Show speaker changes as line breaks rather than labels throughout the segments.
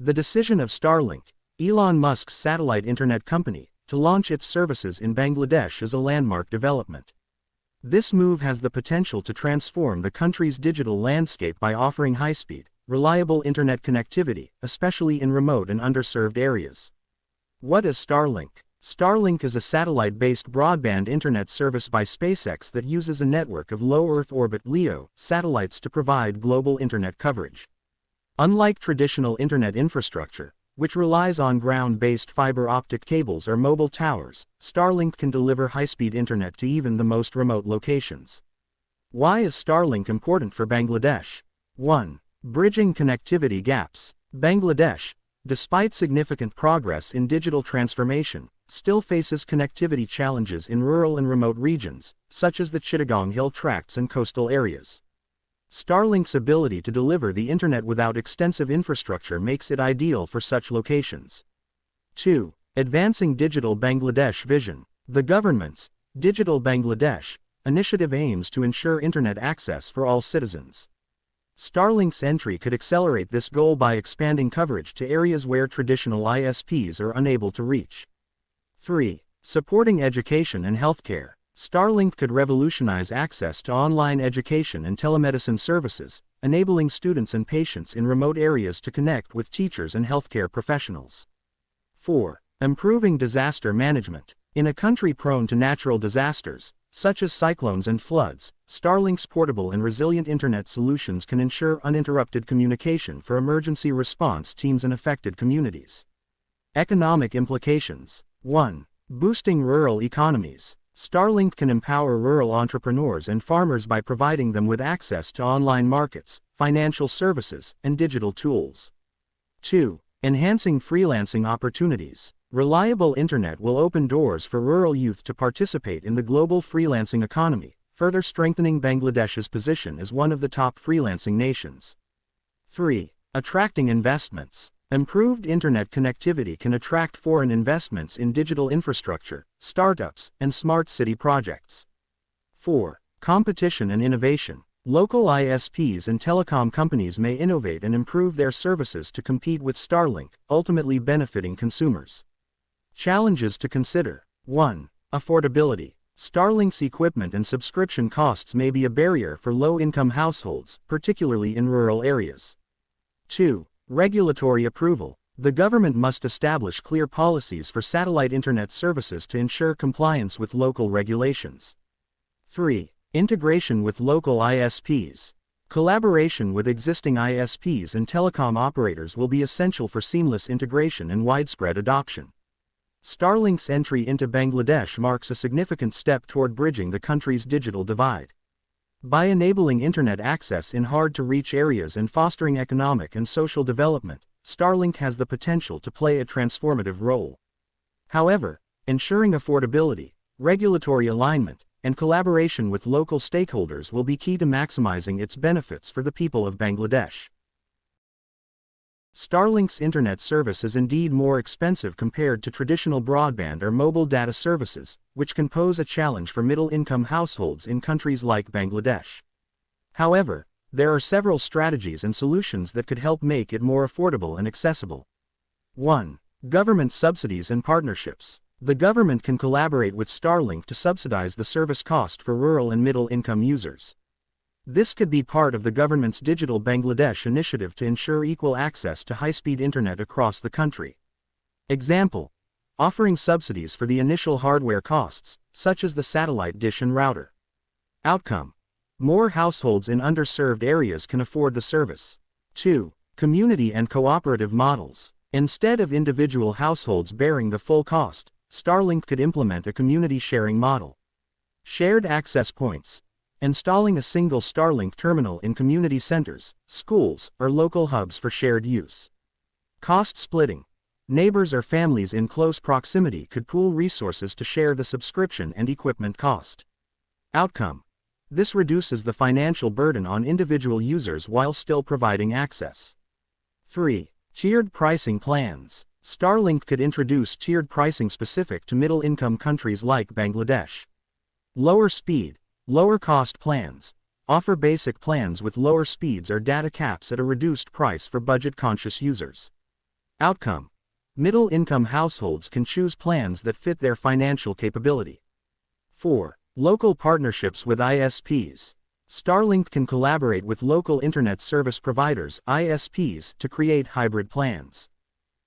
The decision of Starlink, Elon Musk's satellite internet company, to launch its services in Bangladesh is a landmark development. This move has the potential to transform the country's digital landscape by offering high-speed, reliable internet connectivity, especially in remote and underserved areas. What is Starlink? Starlink is a satellite-based broadband internet service by SpaceX that uses a network of low Earth orbit (LEO) satellites to provide global internet coverage. Unlike traditional internet infrastructure, which relies on ground-based fiber optic cables or mobile towers, Starlink can deliver high-speed internet to even the most remote locations. Why is Starlink important for Bangladesh? 1. Bridging connectivity gaps. Bangladesh, despite significant progress in digital transformation, still faces connectivity challenges in rural and remote regions, such as the Chittagong Hill Tracts and coastal areas. Starlink's ability to deliver the internet without extensive infrastructure makes it ideal for such locations. 2. Advancing Digital Bangladesh Vision. The government's Digital Bangladesh initiative aims to ensure internet access for all citizens. Starlink's entry could accelerate this goal by expanding coverage to areas where traditional ISPs are unable to reach. 3. Supporting education and healthcare. Starlink could revolutionize access to online education and telemedicine services, enabling students and patients in remote areas to connect with teachers and healthcare professionals. 4. Improving disaster management. In a country prone to natural disasters, such as cyclones and floods, Starlink's portable and resilient internet solutions can ensure uninterrupted communication for emergency response teams in affected communities. Economic implications. 1. Boosting rural economies. Starlink can empower rural entrepreneurs and farmers by providing them with access to online markets, financial services, and digital tools. 2. Enhancing freelancing opportunities. Reliable internet will open doors for rural youth to participate in the global freelancing economy, further strengthening Bangladesh's position as one of the top freelancing nations. 3. Attracting investments. Improved internet connectivity can attract foreign investments in digital infrastructure, startups, and smart city projects. 4. Competition and innovation. Local ISPs and telecom companies may innovate and improve their services to compete with Starlink, ultimately benefiting consumers. Challenges to consider. 1. Affordability. Starlink's equipment and subscription costs may be a barrier for low-income households, particularly in rural areas. 2. Regulatory approval. The government must establish clear policies for satellite internet services to ensure compliance with local regulations. 3. Integration with local ISPs. Collaboration with existing ISPs and telecom operators will be essential for seamless integration and widespread adoption. Starlink's entry into Bangladesh marks a significant step toward bridging the country's digital divide. By enabling internet access in hard-to-reach areas and fostering economic and social development, Starlink has the potential to play a transformative role. However, ensuring affordability, regulatory alignment, and collaboration with local stakeholders will be key to maximizing its benefits for the people of Bangladesh. Starlink's internet service is indeed more expensive compared to traditional broadband or mobile data services, which can pose a challenge for middle-income households in countries like Bangladesh. However, there are several strategies and solutions that could help make it more affordable and accessible. 1. Government subsidies and partnerships. The government can collaborate with Starlink to subsidize the service cost for rural and middle-income users. This could be part of the government's Digital Bangladesh initiative to ensure equal access to high-speed internet across the country. Example: offering subsidies for the initial hardware costs, such as the satellite dish and router. Outcome: more households in underserved areas can afford the service. 2. Community and cooperative models. Instead of individual households bearing the full cost, Starlink could implement a community sharing model. Shared access points. Installing a single Starlink terminal in community centers, schools, or local hubs for shared use. Cost splitting. Neighbors or families in close proximity could pool resources to share the subscription and equipment cost. Outcome: this reduces the financial burden on individual users while still providing access. 3. Tiered pricing plans. Starlink could introduce tiered pricing specific to middle-income countries like Bangladesh. Lower speed, lower cost plans. Offer basic plans with lower speeds or data caps at a reduced price for budget-conscious users. Outcome: middle-income households can choose plans that fit their financial capability. 4. Local partnerships with ISPs. Starlink can collaborate with local internet service providers (ISPs) to create hybrid plans.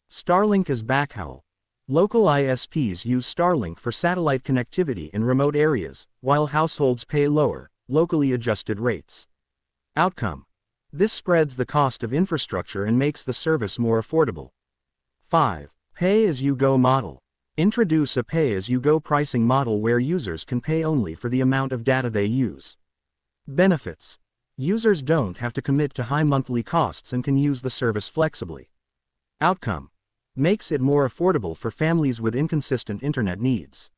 Starlink is backhaul. Local ISPs use Starlink for satellite connectivity in remote areas, while households pay lower, locally adjusted rates. Outcome: this spreads the cost of infrastructure and makes the service more affordable. 5. Pay-as-you-go model. Introduce a pay-as-you-go pricing model where users can pay only for the amount of data they use. Benefits: users don't have to commit to high monthly costs and can use the service flexibly. Outcome: makes it more affordable for families with inconsistent internet needs.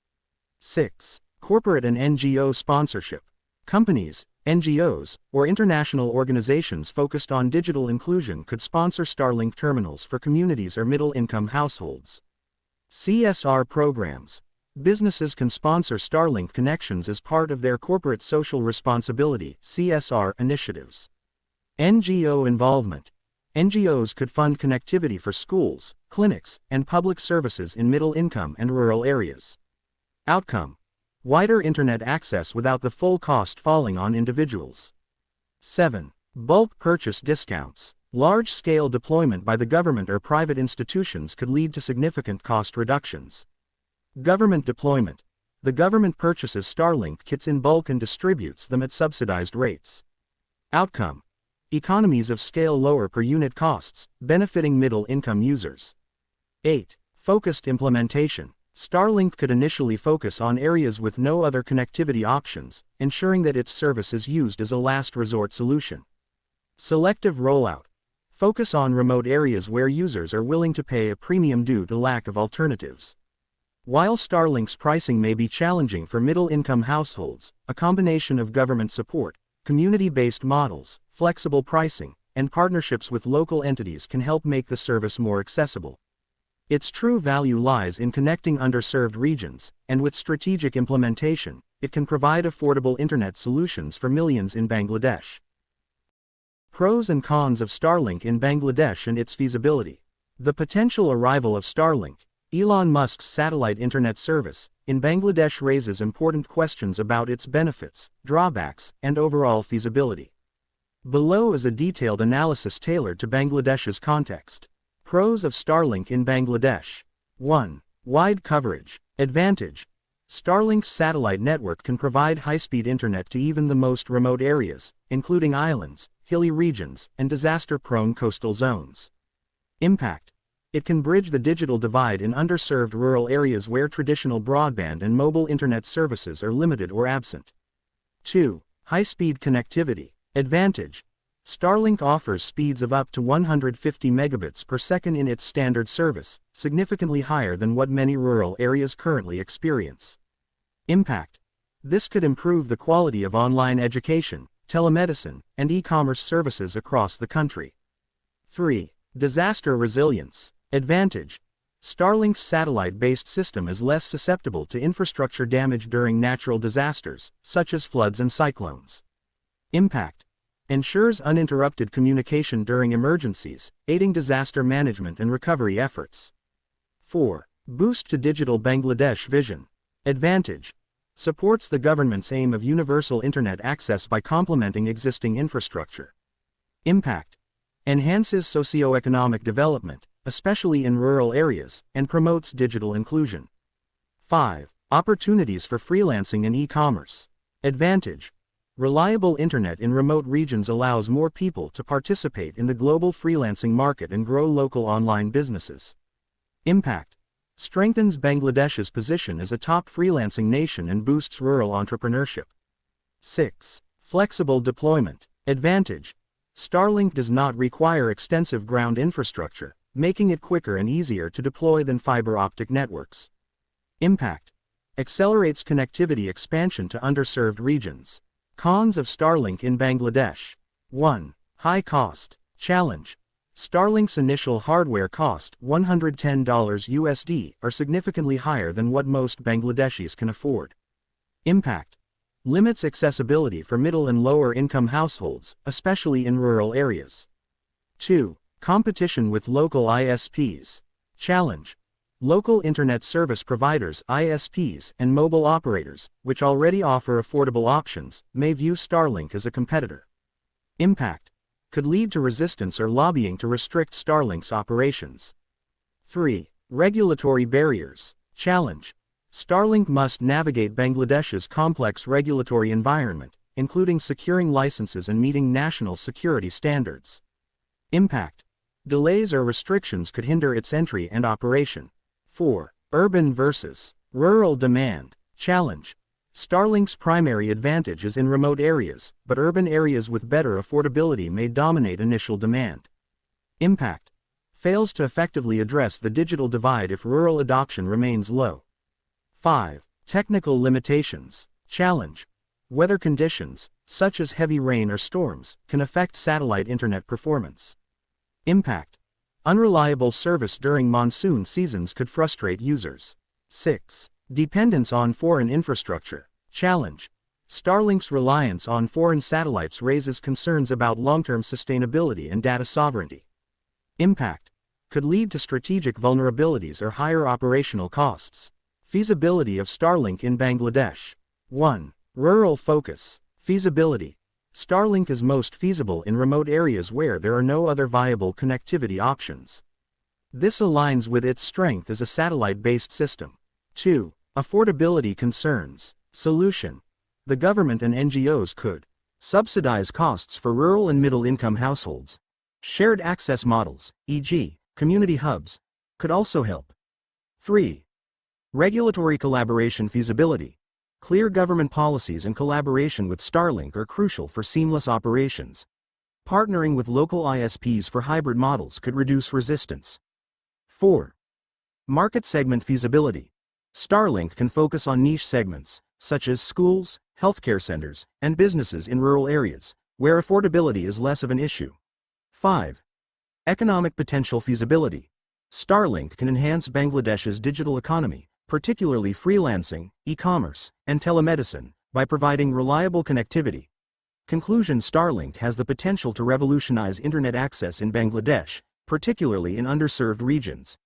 6. Corporate and NGO sponsorship. Companies, NGOs, or international organizations focused on digital inclusion could sponsor Starlink terminals for communities or middle-income households. CSR programs. Businesses can sponsor Starlink connections as part of their corporate social responsibility (CSR) initiatives. NGO involvement. NGOs could fund connectivity for schools, clinics, and public services in middle-income and rural areas. Outcome: wider internet access without the full cost falling on individuals. 7. Bulk purchase discounts. Large-scale deployment by the government or private institutions could lead to significant cost reductions. Government deployment. The government purchases Starlink kits in bulk and distributes them at subsidized rates. Outcome: economies of scale lower per unit costs, benefiting middle-income users. 8. Focused implementation. Starlink could initially focus on areas with no other connectivity options, ensuring that its service is used as a last resort solution. Selective rollout. Focus on remote areas where users are willing to pay a premium due to lack of alternatives. While Starlink's pricing may be challenging for middle-income households, a combination of government support, community-based models, flexible pricing, and partnerships with local entities can help make the service more accessible. Its true value lies in connecting underserved regions, and with strategic implementation, it can provide affordable internet solutions for millions in Bangladesh. Pros and cons of Starlink in Bangladesh and its feasibility. The potential arrival of Starlink, Elon Musk's satellite internet service, in Bangladesh raises important questions about its benefits, drawbacks, and overall feasibility. Below is a detailed analysis tailored to Bangladesh's context. Pros of Starlink in Bangladesh. 1. Wide coverage. Advantage. Starlink's satellite network can provide high-speed internet to even the most remote areas, including islands, hilly regions, and disaster-prone coastal zones. Impact. It can bridge the digital divide in underserved rural areas where traditional broadband and mobile internet services are limited or absent. 2. High-speed connectivity. Advantage. Starlink offers speeds of up to 150 megabits per second in its standard service, significantly higher than what many rural areas currently experience. Impact. This could improve the quality of online education, telemedicine, and e-commerce services across the country. 3. Disaster resilience. Advantage. Starlink's satellite-based system is less susceptible to infrastructure damage during natural disasters, such as floods and cyclones. Impact. Ensures uninterrupted communication during emergencies, aiding disaster management and recovery efforts. 4. Boost to digital Bangladesh vision. Advantage. Supports the government's aim of universal internet access by complementing existing infrastructure. Impact. Enhances socioeconomic development, especially in rural areas, and promotes digital inclusion. 5. Opportunities for freelancing and e-commerce. Advantage. Reliable internet in remote regions allows more people to participate in the global freelancing market and grow local online businesses. Impact. Strengthens Bangladesh's position as a top freelancing nation and boosts rural entrepreneurship. 6. Flexible deployment. Advantage. Starlink does not require extensive ground infrastructure, making it quicker and easier to deploy than fiber optic networks. Impact. Accelerates connectivity expansion to underserved regions. Cons of Starlink in Bangladesh. 1. High cost. Challenge. Starlink's initial hardware cost, $110 USD, are significantly higher than what most Bangladeshis can afford. Impact. Limits accessibility for middle and lower income households, especially in rural areas. 2. Competition with local ISPs. Challenge. Local internet service providers (ISPs) and mobile operators, which already offer affordable options, may view Starlink as a competitor. Impact. Could lead to resistance or lobbying to restrict Starlink's operations. 3. Regulatory barriers. Challenge. Starlink must navigate Bangladesh's complex regulatory environment, including securing licenses and meeting national security standards. Impact. Delays or restrictions could hinder its entry and operation. 4. Urban versus rural demand. Challenge. Starlink's primary advantage is in remote areas, but urban areas with better affordability may dominate initial demand. Impact. Fails to effectively address the digital divide if rural adoption remains low. 5. Technical limitations. Challenge. Weather conditions, such as heavy rain or storms, can affect satellite internet performance. Impact. Unreliable service during monsoon seasons could frustrate users. 6. Dependence on foreign infrastructure. Challenge. Starlink's reliance on foreign satellites raises concerns about long-term sustainability and data sovereignty. Impact. Could lead to strategic vulnerabilities or higher operational costs. Feasibility of Starlink in Bangladesh. 1. Rural focus. Feasibility. Starlink is most feasible in remote areas where there are no other viable connectivity options. This aligns with its strength as a satellite-based system. 2. Affordability concerns. Solution. The government and NGOs could subsidize costs for rural and middle-income households. Shared access models, e.g., community hubs, could also help. 3. Regulatory collaboration feasibility. Clear government policies and collaboration with Starlink are crucial for seamless operations. Partnering with local ISPs for hybrid models could reduce resistance. 4. Market segment feasibility. Starlink can focus on niche segments, such as schools, healthcare centers, and businesses in rural areas, where affordability is less of an issue. 5. Economic potential feasibility. Starlink can enhance Bangladesh's digital economy, particularly freelancing, e-commerce, and telemedicine, by providing reliable connectivity. Conclusion. Starlink has the potential to revolutionize internet access in Bangladesh, particularly in underserved regions.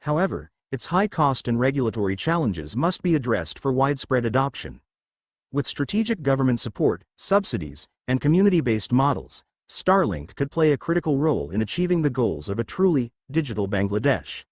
However, its high cost and regulatory challenges must be addressed for widespread adoption. With strategic government support, subsidies, and community-based models, Starlink could play a critical role in achieving the goals of a truly digital Bangladesh.